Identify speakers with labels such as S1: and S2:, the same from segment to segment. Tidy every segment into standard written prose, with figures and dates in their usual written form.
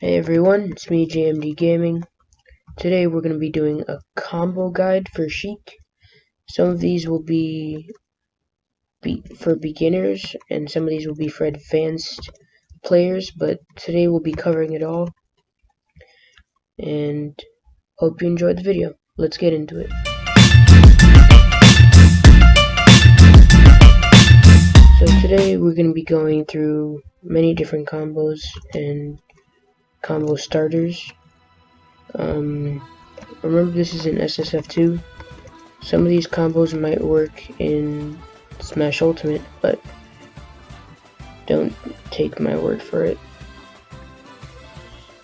S1: Hey everyone, it's me JMD Gaming. Today we're going to be doing a combo guide for Sheik. Some of these will be for beginners and some of these will be for advanced players, but today we'll be covering it all. And hope you enjoyed the video. Let's get into it. So today we're going to be going through many different combos and combo starters. Remember, this is an SSF2. Some of these combos might work in Smash Ultimate, but don't take my word for it.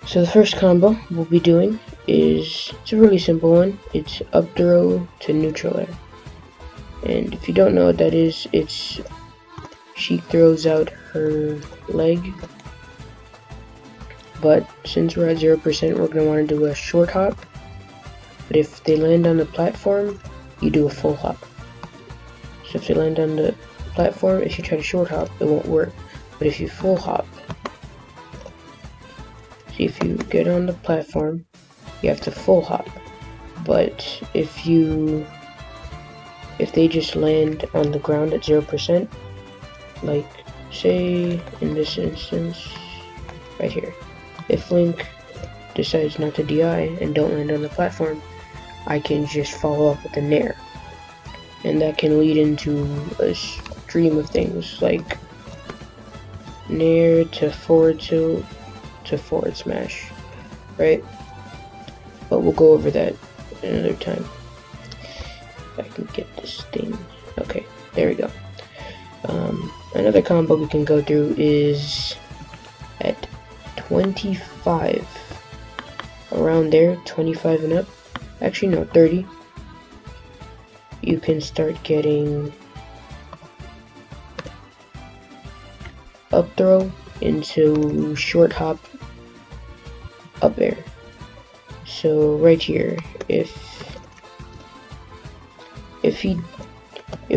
S1: So the first combo we'll be doing it's a really simple one. It's up throw to neutral air. And if you don't know what that is, it's Sheik throws out her leg. But since we're at 0%, we're going to want to do a short hop. But if they land on the platform, you do a full hop. So if they land on the platform, if you try to short hop, it won't work. But if you full hop, see, if you get on the platform, you have to full hop. But if they just land on the ground at 0%, like say in this instance right here, if Link decides not to DI and don't land on the platform, I can just follow up with a nair, and that can lead into a stream of things like nair to forward tilt to forward smash, right? But we'll go over that another time. If I can get this thing. Okay, there we go. Another combo we can go through is at 25, around there, 25 and up. Actually no, 30. You can start getting up throw into short hop up air. So right here, if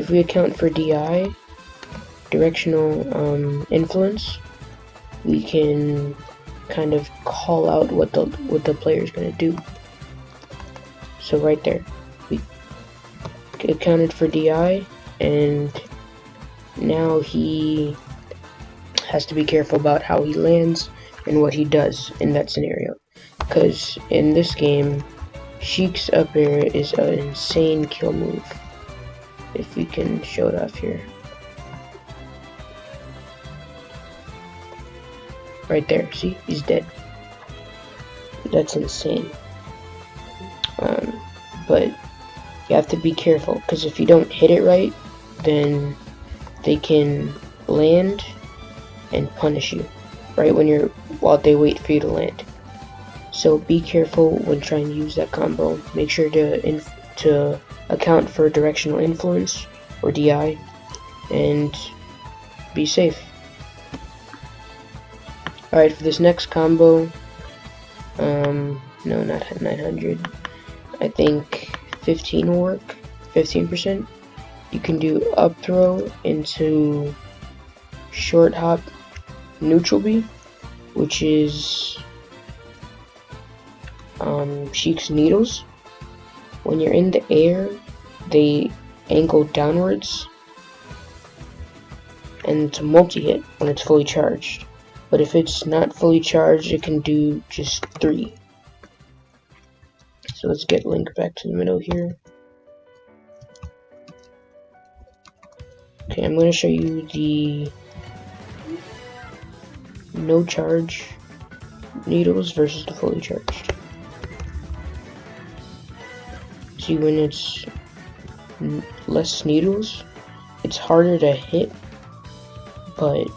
S1: we account for DI, directional influence, we can kind of call out what the player is going to do. So right there, we accounted for DI, and now he has to be careful about how he lands and what he does in that scenario. Because in this game, Sheik's up air is an insane kill move. If we can show it off here. Right there, see? He's dead. That's insane. But you have to be careful, because if you don't hit it right, then they can land and punish you right while they wait for you to land. So be careful when trying to use that combo. Make sure to account for directional influence or DI, and be safe. Alright, for this next combo, no, not 900. I think 15 will work. 15%. You can do up throw into short hop neutral B, which is Sheik's needles. When you're in the air, they angle downwards, and it's a multi-hit when it's fully charged. But if it's not fully charged, it can do just 3. So let's get Link back to the middle here. Okay, I'm going to show you the no charge needles versus the fully charged. See, when it's less needles, it's harder to hit, but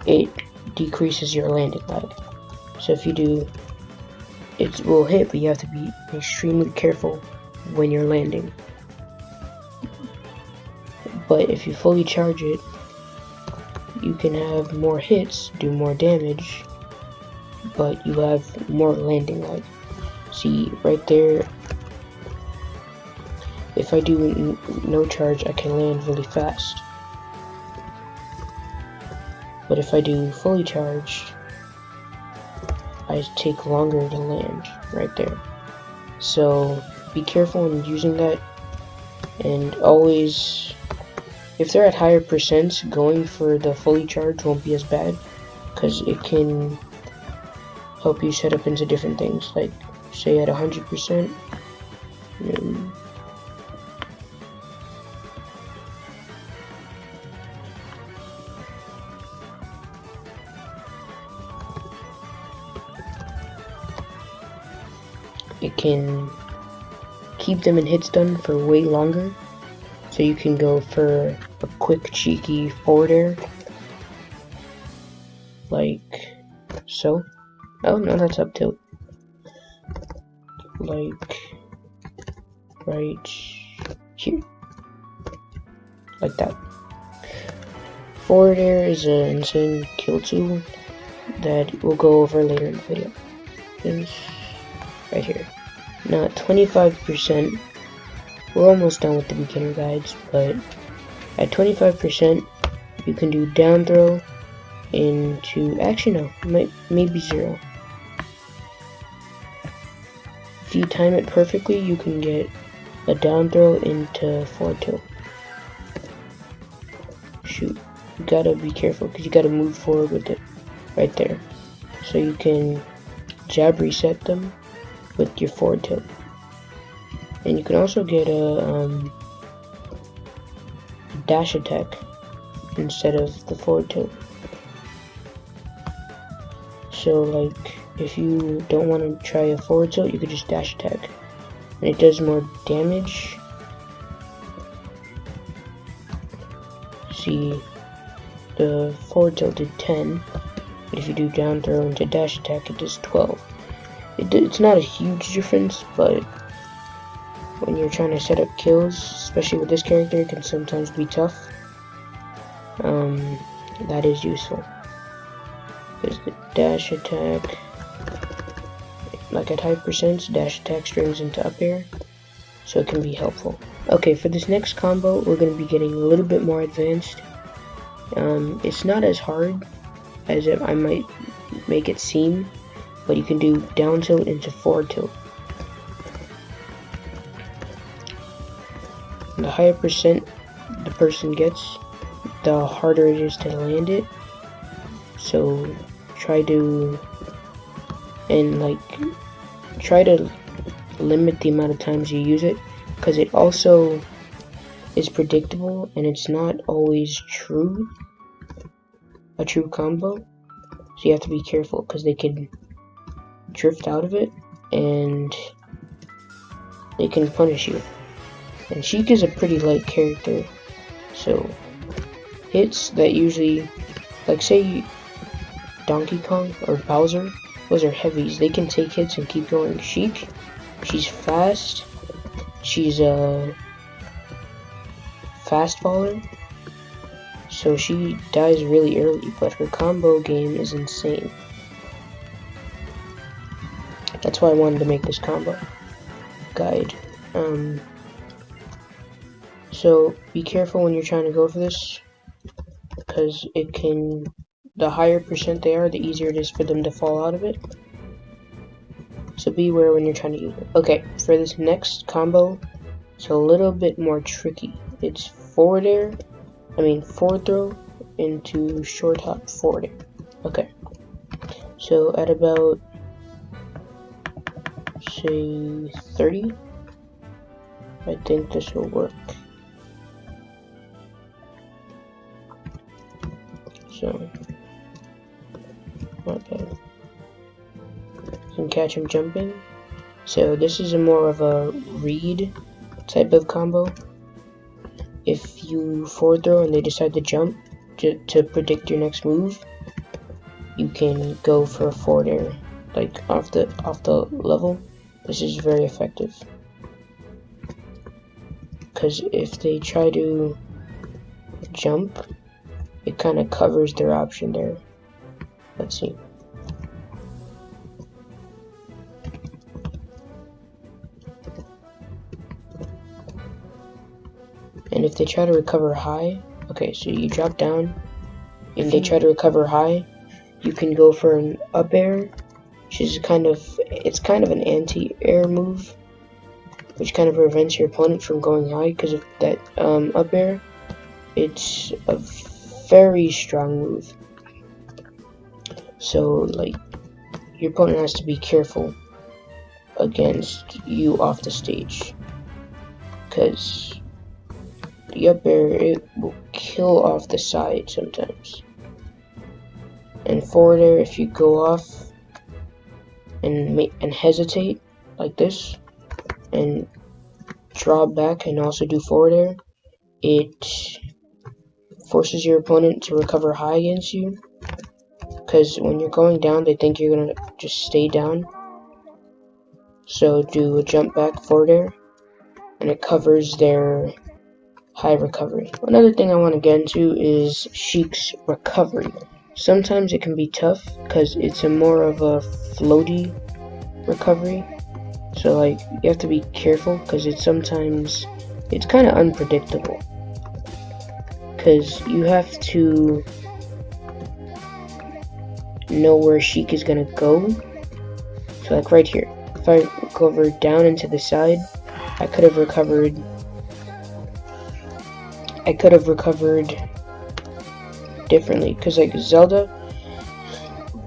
S1: it decreases your landing lag. So if you do, it will hit, but you have to be extremely careful when you're landing. But if you fully charge it, you can have more hits, do more damage, but you have more landing lag. See, right there, if I do no charge, I can land really fast. But if I do fully charged, I take longer to land right there. So be careful when using that, and always, if they're at higher percents, going for the fully charged won't be as bad, because it can help you set up into different things, like say at 100%. It can keep them in hit stun for way longer, so you can go for a quick cheeky forward air, like so. Oh no, that's up tilt. Like right here, like that. Forward air is an insane kill tool that we'll go over later in the video. It's right here. Now at 25%, we're almost done with the beginner guides, but at 25%, you can do down throw into, actually no, maybe 0. If you time it perfectly, you can get a down throw into forward tilt. Shoot, you gotta be careful because you gotta move forward with it right there. So you can jab reset them with your forward tilt. And you can also get a dash attack instead of the forward tilt. So like, if you don't want to try a forward tilt, you could just dash attack, and it does more damage. See, the forward tilt did 10, but if you do down throw into dash attack, it does 12. It's not a huge difference, but when you're trying to set up kills, especially with this character, it can sometimes be tough. That is useful. Because the dash attack, like at high percents, dash attack strings into up air, so it can be helpful. Okay, for this next combo, we're going to be getting a little bit more advanced. It's not as hard as I might make it seem, but you can do down tilt into forward tilt. The higher percent the person gets, the harder it is to land it. So try to limit the amount of times you use it, because it also is predictable and it's not always a true combo. So you have to be careful because they can drift out of it and they can punish you. And Sheik is a pretty light character, so hits that usually, like say Donkey Kong or Bowser, those are heavies. They can take hits and keep going. Sheik, she's fast. She's a fast faller, so she dies really early, but her combo game is insane. That's why I wanted to make this combo guide. So be careful when you're trying to go for this, because the higher percent they are, the easier it is for them to fall out of it. So beware when you're trying to use it. Okay, for this next combo, it's a little bit more tricky. It's forward throw into short hop forward air. Okay, so at about, say 30, I think this will work. So, not bad. You can catch him jumping. So this is more of a read type of combo. If you forward throw and they decide to jump to predict your next move, you can go for a forward air, like off the level. This is very effective, because if they try to jump, it kind of covers their option there. Let's see. And if they try to recover high, okay, so you drop down and they try to recover high, you can go for an up air it's kind of an anti-air move, which kind of prevents your opponent from going high because of that up air. It's a very strong move. So like your opponent has to be careful against you off the stage, because the up air, it will kill off the side sometimes. And forward air, if you go off and hesitate like this and draw back and also do forward air, it forces your opponent to recover high against you, because when you're going down they think you're gonna just stay down. So do a jump back forward air and it covers their high recovery. Another thing I want to get into is Sheik's recovery. Sometimes it can be tough because it's a more of a floaty recovery. So like you have to be careful because it's kind of unpredictable. Because you have to know where Sheik is gonna go. So like right here, if I recover down into the side, I could have recovered differently, because like Zelda,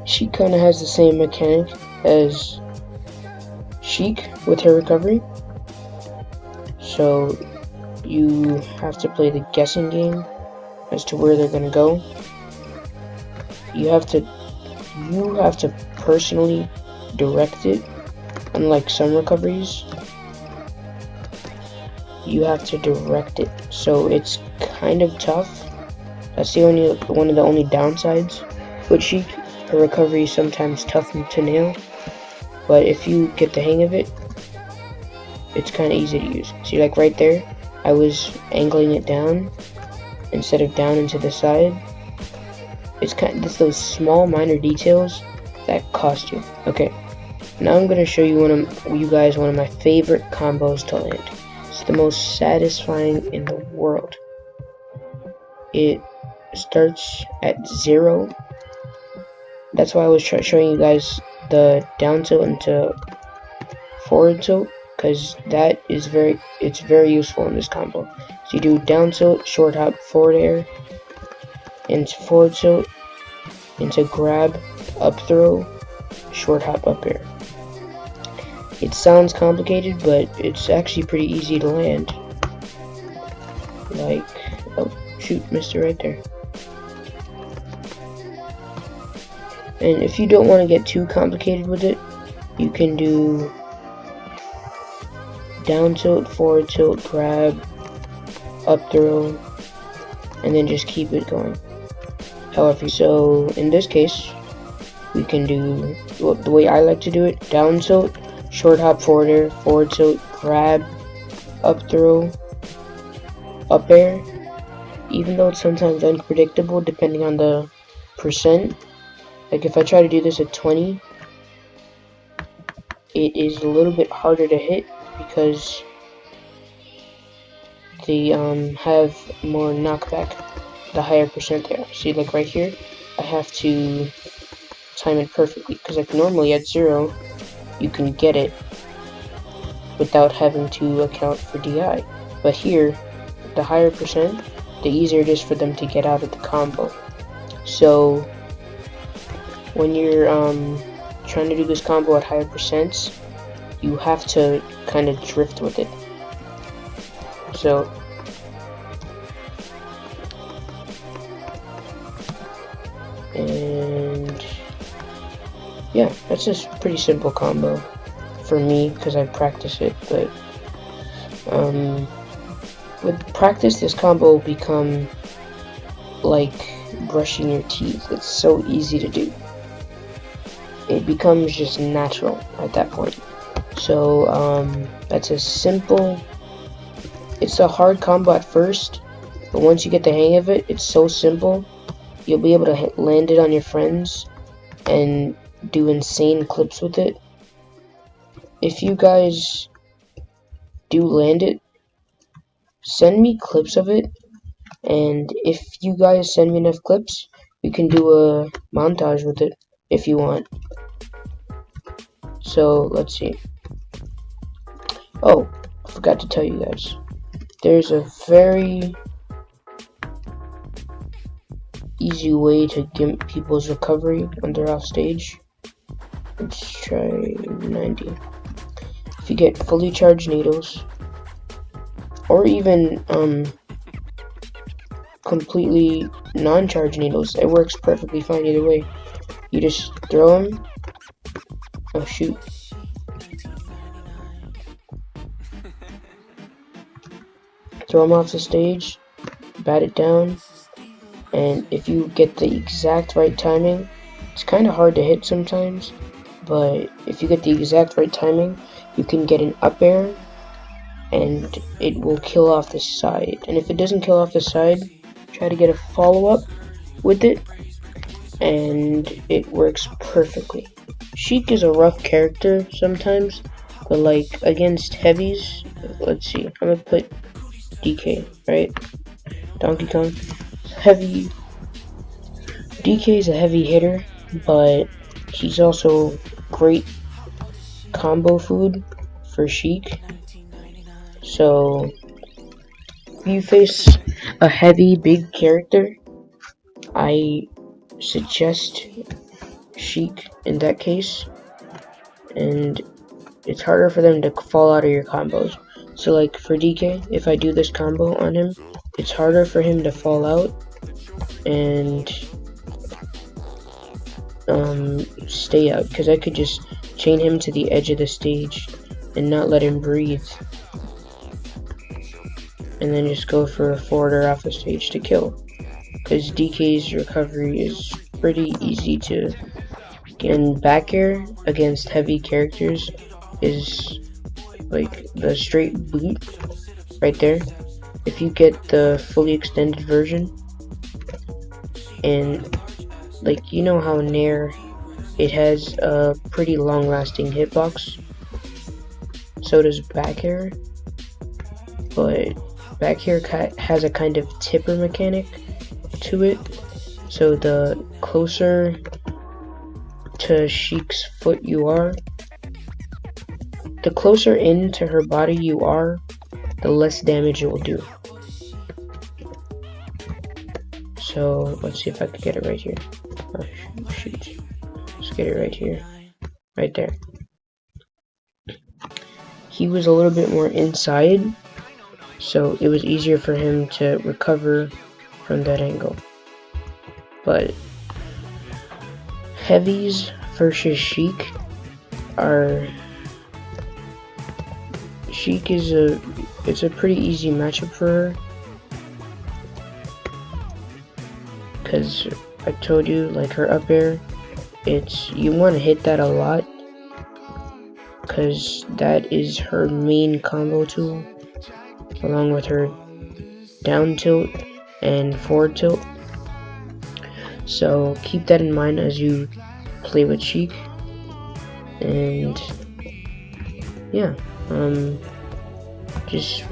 S1: she kind of has the same mechanic as Sheik with her recovery. So you have to play the guessing game as to where they're gonna go. You have to personally direct it. Unlike some recoveries, you have to direct it, so it's kind of tough. That's one of the only downsides with Sheik. Her recovery is sometimes tough to nail, but if you get the hang of it, it's kind of easy to use. See, like right there, I was angling it down instead of down into the side. It's those small minor details that cost you. Okay, now I'm gonna show you one of my favorite combos to land. It's the most satisfying in the world. It starts at 0. That's why I was showing you guys the down tilt into forward tilt, because it's very useful in this combo. So you do down tilt, short hop, forward air, into forward tilt, into grab, up throw, short hop, up air. It sounds complicated, but it's actually pretty easy to land. Like, oh shoot, missed it right there. And if you don't want to get too complicated with it, you can do down tilt, forward tilt, grab, up throw, and then just keep it going. However, so in this case, we can do the way I like to do it: down tilt, short hop, forward air, forward tilt, grab, up throw, up air. Even though it's sometimes unpredictable depending on the percent. Like if I try to do this at 20, it is a little bit harder to hit because they have more knockback the higher percent they are. See, like right here, I have to time it perfectly, because like normally at 0 you can get it without having to account for DI, but here the higher percent, the easier it is for them to get out of the combo. So when you're trying to do this combo at higher percents, you have to kind of drift with it. So and yeah, that's just a pretty simple combo for me because I practice it, but with practice this combo will become like brushing your teeth. It's so easy to do. It becomes just natural at that point. So that's a simple, it's a hard combo at first, but once you get the hang of it, it's so simple. You'll be able to land it on your friends and do insane clips with it. If you guys do land it, send me clips of it, and if you guys send me enough clips, we can do a montage with it if you want. So let's see. Oh, I forgot to tell you guys. There's a very easy way to gimp people's recovery when they're off stage. Let's try 90. If you get fully charged needles, or even completely non-charged needles, it works perfectly fine either way. You just throw them. Oh shoot. Throw them off the stage, bat it down, and if you get the exact right timing, it's kind of hard to hit sometimes, but if you get the exact right timing, you can get an up air and it will kill off the side. And if it doesn't kill off the side, try to get a follow-up with it, and it works perfectly. Sheik is a rough character sometimes, but like against heavies, let's see, I'm gonna put DK, right? Donkey Kong. Heavy. DK is a heavy hitter, but he's also great combo food for Sheik. So, if you face a heavy, big character, I suggest Sheik in that case, and it's harder for them to fall out of your combos. So like for DK, if I do this combo on him, it's harder for him to fall out and stay out, because I could just chain him to the edge of the stage and not let him breathe, and then just go for a forwarder off the stage to kill, because DK's recovery is pretty easy to get. And back air against heavy characters is like the straight boot right there. If you get the fully extended version, and like, you know how Nair, it has a pretty long lasting hitbox, so does back air, but back air has a kind of tipper mechanic to it, so the closer to Sheik's foot you are, the closer into her body you are, the less damage it will do. So let's see if I can get it right here. Oh shoot. Let's get it right here. Right there. He was a little bit more inside, so it was easier for him to recover from that angle. But heavies versus Sheik are... Sheik is it's a pretty easy matchup for her, because I told you, like, her up air, you want to hit that a lot, because that is her main combo tool, along with her down tilt and forward tilt. So keep that in mind as you play with Sheik. And yeah, just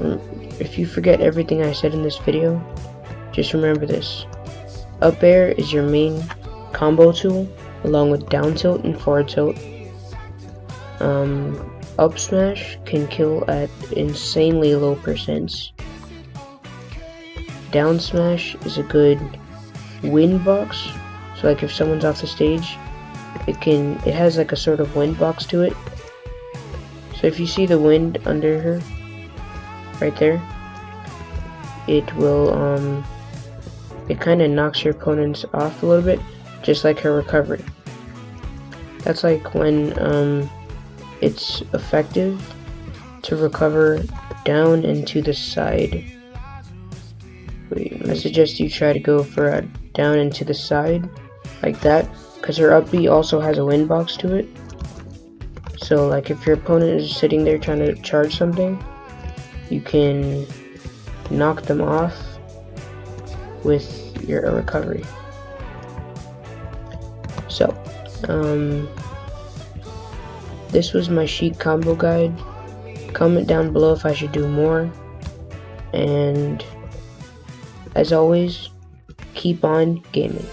S1: if you forget everything I said in this video, just remember this: up air is your main combo tool, along with down tilt and forward tilt. Up smash can kill at insanely low percents. Down smash is a good wind box, so like if someone's off the stage, it has like a sort of wind box to it. So if you see the wind under her right there, it will it kind of knocks your opponents off a little bit, just like her recovery. That's like when it's effective to recover down and to the side. I suggest you try to go for a down and to the side like that, because her up B also has a wind box to it. So like if your opponent is sitting there trying to charge something, you can knock them off with your recovery. So this was my Sheik combo guide. Comment down below if I should do more, and as always, keep on gaming.